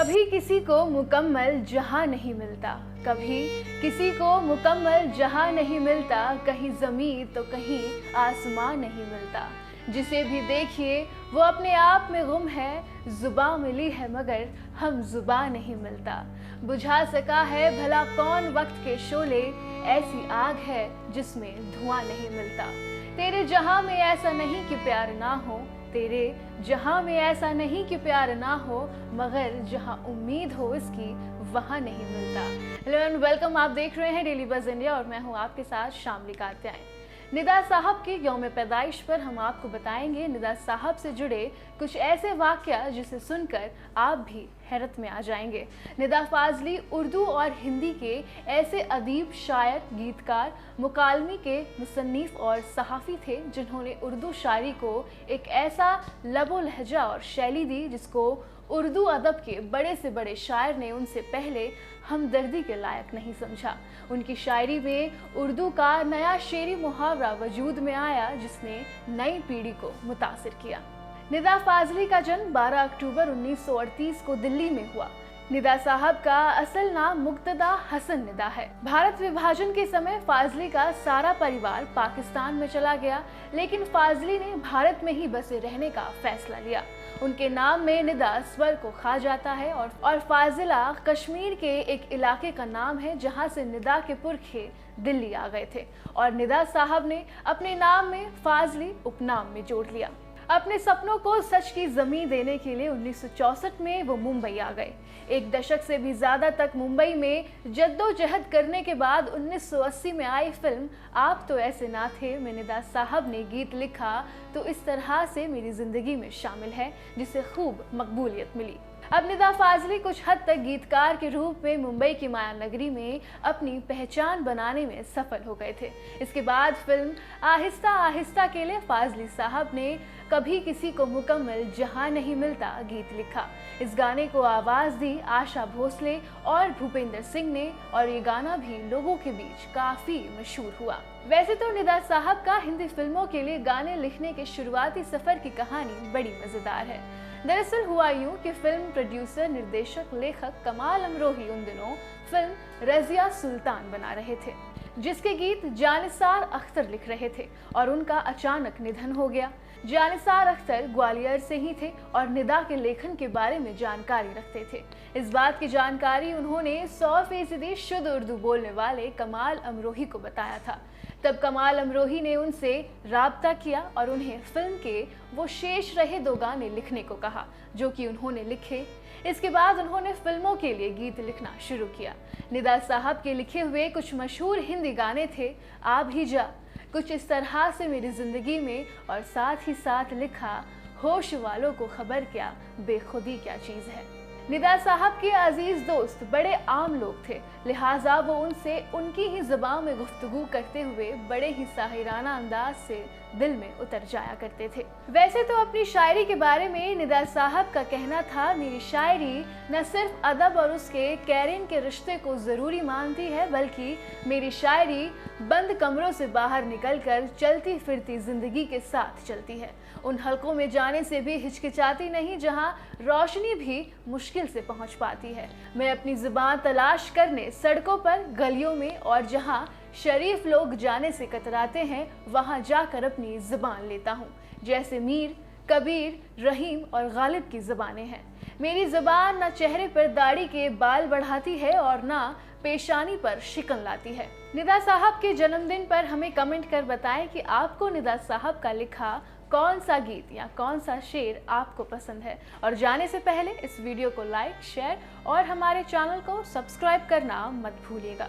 कभी किसी को मुकम्मल जहां नहीं मिलता, कभी किसी को मुकम्मल जहां नहीं मिलता, कहीं ज़मीन तो कहीं आसमां नहीं मिलता। जिसे भी देखिए वो अपने आप में गुम है, जुबां मिली है मगर हम जुबां नहीं मिलता। बुझा सका है भला कौन वक्त के शोले, ऐसी आग है जिसमें धुआं नहीं मिलता। तेरे जहां में ऐसा नहीं कि प्यार ना हो, तेरे जहां में ऐसा नहीं कि प्यार ना हो, मगर जहां उम्मीद हो इसकी वहां नहीं मिलता। हेलो एंड वेलकम, आप देख रहे हैं डेली बज़ इंडिया और मैं हूं आपके साथ शामली कात्यायन। निदा साहब के यौम पैदाइश पर हम आपको बताएंगे निदा साहब से जुड़े कुछ ऐसे वाक़या जिसे सुनकर आप भी हैरत में आ जाएंगे। निदा फाजली उर्दू और हिंदी के ऐसे अदीब, शायर, गीतकार, मुकालमी के मुसन्निफ और सहाफ़ी थे जिन्होंने उर्दू शायरी को एक ऐसा लबो लहजा और शैली दी जिसको उर्दू अदब के बड़े से बड़े शायर ने उनसे पहले हमदर्दी के लायक नहीं समझा। उनकी शायरी में उर्दू का नया शेरी मुहावरा वजूद में आया जिसने नई पीढ़ी को मुतासिर किया। निदा फाजली का जन्म 12 अक्टूबर 1938 को दिल्ली में हुआ। निदा साहब का असल नाम मुक्तदा हसन निदा है। भारत विभाजन के समय फाजली का सारा परिवार पाकिस्तान में चला गया, लेकिन फाजली ने भारत में ही बसे रहने का फैसला लिया। उनके नाम में निदा स्वर को खा जाता है और फाजिला कश्मीर के एक इलाके का नाम है जहां से निदा के पुरखे दिल्ली आ गए थे और निदा साहब ने अपने नाम में फाजली उपनाम में जोड़ लिया। अपने सपनों को सच की जमीन देने के लिए 1964 में वो मुंबई आ गए। एक दशक से भी ज्यादा तक मुंबई में जद्दोजहद करने के बाद 1980 में आई फिल्म आप तो ऐसे ना थे में निदा साहब ने गीत लिखा तो इस तरह से मेरी जिंदगी में शामिल है, जिसे खूब मकबूलियत मिली। अब निदा फाजली कुछ हद तक गीतकार के रूप में मुंबई की माया नगरी में अपनी पहचान बनाने में सफल हो गए थे। इसके बाद फिल्म आहिस्ता आहिस्ता के लिए फाजली साहब ने कभी किसी को मुकम्मल जहां नहीं मिलता गीत लिखा। इस गाने को आवाज दी आशा भोसले और भूपेंद्र सिंह ने और ये गाना भी लोगों के बीच काफी मशहूर हुआ। वैसे तो निदा साहब का हिंदी फिल्मों के लिए गाने लिखने के शुरुआती सफर की कहानी बड़ी मजेदार है। दरअसल हुआ यूं कि फिल्म प्रोड्यूसर, निर्देशक, लेखक कमाल अमरोही उन दिनों फिल्म रजिया सुल्तान बना रहे थे जिसके गीत जानिसार अख्तर लिख रहे थे और उनका अचानक निधन हो गया। जानिसार अख्तर ग्वालियर से ही थे और निदा के लेखन के बारे में जानकारी रखते थे। इस बात की जानकारी उन्होंने 100% शुद्ध उर्दू बोलने वाले कमाल अमरोही को बताया था। तब कमाल अमरोही ने उनसे राब्ता किया और उन्हें फिल्म के वो शेष रहे 2 गाने लिखने को कहा जो कि उन्होंने लिखे। इसके बाद उन्होंने फिल्मों के लिए गीत लिखना शुरू किया। निदा साहब के लिखे हुए कुछ मशहूर हिंदी गाने थे आ भी जा, कुछ इस तरह से मेरी जिंदगी में, और साथ ही साथ लिखा होश वालों को खबर क्या, बेखुदी क्या चीज है। निदा साहब के अजीज दोस्त बड़े आम लोग थे, लिहाजा वो उनसे उनकी ही ज़बान में गुफ्तगू करते हुए बड़े ही साहिराना अंदाज से दिल में उतर जाया करते थे। वैसे तो अपनी शायरी के बारे में निदा साहब का कहना था, मेरी शायरी न सिर्फ अदब और उसके कैरिन के रिश्ते को ज़रूरी मानती है, बल्कि मेरी शायरी बंद कमरों से बाहर निकलकर चलती फिरती ज़िंदगी के साथ चलती है। उन हलकों में जाने से भी हिचकिचाती नहीं जहां रोशनी भी मुश्किल से पहुंच पाती है। मैं अपनी ज़ुबान तलाश करने सड़कों पर, गलियों में, और जहां शरीफ लोग जाने से कतराते हैं वहां जाकर अपनी ज़ुबान लेता हूं, जैसे मीर, कबीर, रहीम और गालिब की ज़ुबानें हैं। मेरी ज़ुबान न चेहरे पर दाढ़ी के बाल बढ़ाती है और ना पेशानी पर शिकन लाती है। निदा साहब के जन्मदिन पर हमें कमेंट कर बताएं कि आपको निदा साहब का लिखा कौन सा गीत या कौन सा शेर आपको पसंद है। और जाने से पहले इस वीडियो को लाइक, शेयर और हमारे चैनल को सब्सक्राइब करना मत भूलिएगा।